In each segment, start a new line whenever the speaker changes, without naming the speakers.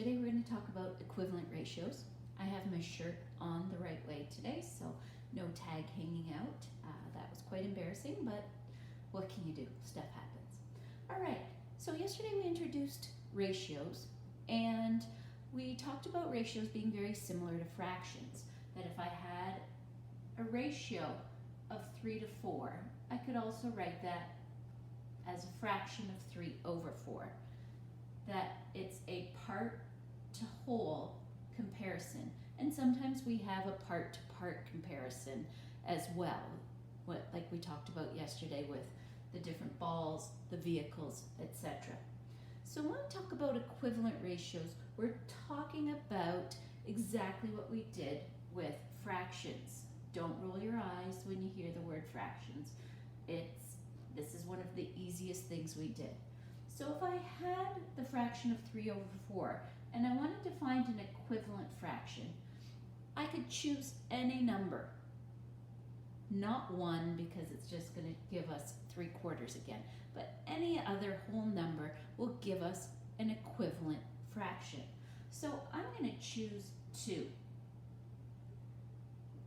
today we're going to talk about equivalent ratios. I have my shirt on the right way today, so no tag hanging out. That was quite embarrassing, but what can you do? Stuff happens. All right, so yesterday we introduced ratios, and we talked about ratios being very similar to fractions. That if I had a ratio of 3 to 4, I could also write that as a fraction of 3 over 4. That it's a part to whole comparison, and sometimes we have a part to part comparison as well, like we talked about yesterday with the different balls, the vehicles, etc. So when we talk about equivalent ratios, we're talking about exactly what we did with fractions. Don't roll your eyes when you hear the word fractions. This is one of the easiest things we did. So if I had the fraction of 3 over 4 and I wanted to find an equivalent fraction, I could choose any number. Not 1, because it's just going to give us 3/4 again, but any other whole number will give us an equivalent fraction. So I'm going to choose 2.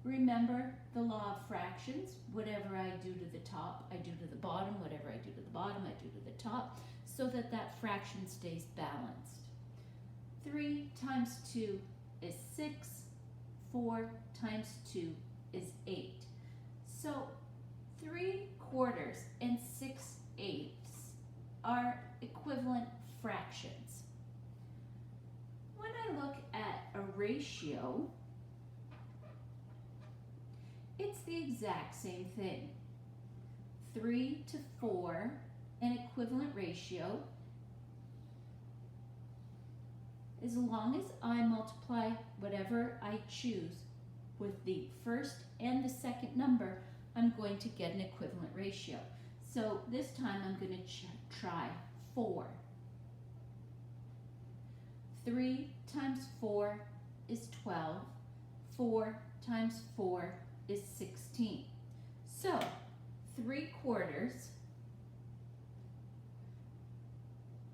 Remember the law of fractions. Whatever I do to the top, I do to the bottom. Whatever I do to the bottom, I do to the top, so that that fraction stays balanced. 3 times 2 is 6. 4 times 2 is 8. So 3/4 and 6/8 are equivalent fractions. When I look at a ratio, it's the exact same thing. 3 to 4, an equivalent ratio, as long as I multiply whatever I choose with the first and the second number, I'm going to get an equivalent ratio. So this time I'm going to try 4. 3 times 4 is 12. 4 times 4 is 16. So 3/4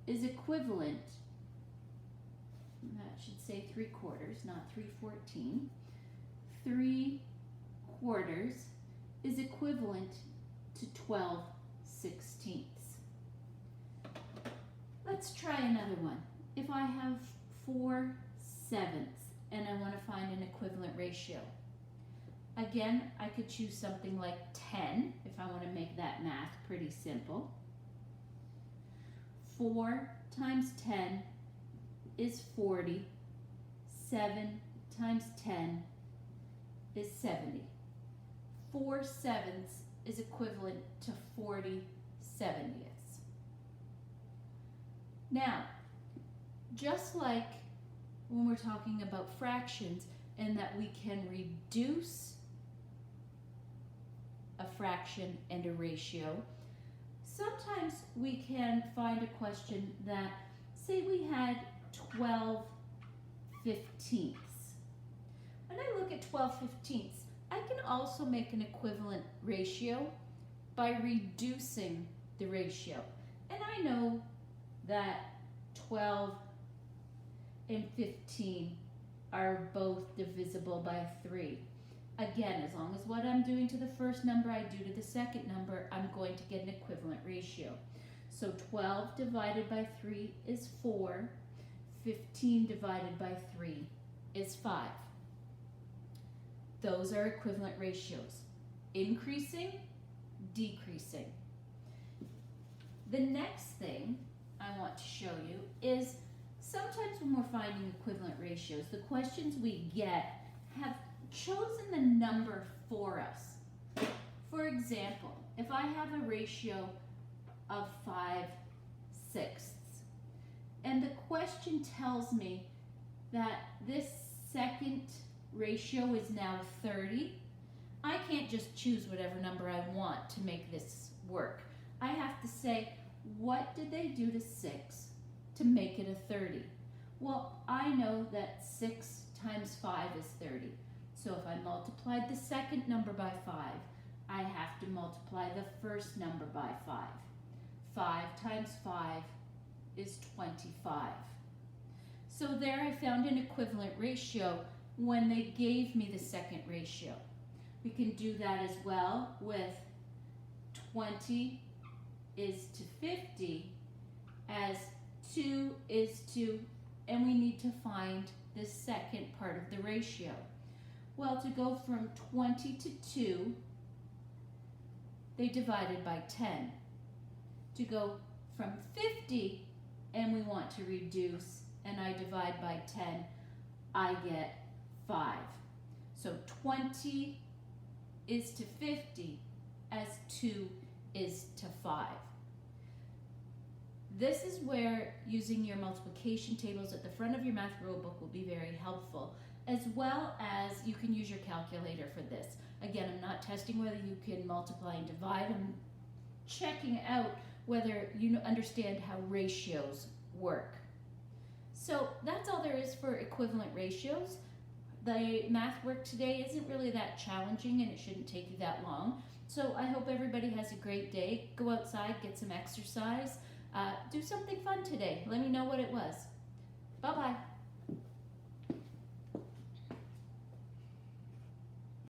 is equivalent, that should say 3/4, not 3/14. 3/4 is equivalent to 12/16. Let's try another one. If I have 4/7 and I want to find an equivalent ratio, again, I could choose something like 10 if I want to make that math pretty simple. 4 times 10 is 40. 7 times 10 is 70. 4/7 is equivalent to 40/70. Now, just like when we're talking about fractions and that we can reduce a fraction and a ratio, sometimes we can find a question that, say we had 12/15. When I look at 12/15, I can also make an equivalent ratio by reducing the ratio. And I know that 12 and 15 are both divisible by 3. Again, as long as what I'm doing to the first number I do to the second number, I'm going to get an equivalent ratio. So 12 divided by 3 is 4. 15 divided by 3 is 5. Those are equivalent ratios. Increasing, decreasing. The next thing I want to show you is sometimes when we're finding equivalent ratios, the questions we get have chosen the number for us. For example, if I have a ratio of 5/6 and the question tells me that this second ratio is now 30, I can't just choose whatever number I want to make this work. I have to say, what did they do to 6 to make it a 30? Well, I know that 6 times 5 is 30. So if I multiplied the second number by 5, I have to multiply the first number by 5. 5 times 5 is 25. So there I found an equivalent ratio when they gave me the second ratio. We can do that as well with 20 is to 50 as 2 is to, and we need to find the second part of the ratio. Well, to go from 20 to 2, they divided by 10. To go from 50, and we want to reduce, and I divide by 10, I get 5. So 20 is to 50 as 2 is to 5. This is where using your multiplication tables at the front of your math rule book will be very helpful, as well as you can use your calculator for this. Again, I'm not testing whether you can multiply and divide. I'm checking out whether you understand how ratios work. So that's all there is for equivalent ratios. The math work today isn't really that challenging and it shouldn't take you that long. So I hope everybody has a great day. Go outside, get some exercise. Do something fun today. Let me know what it was. Bye-bye.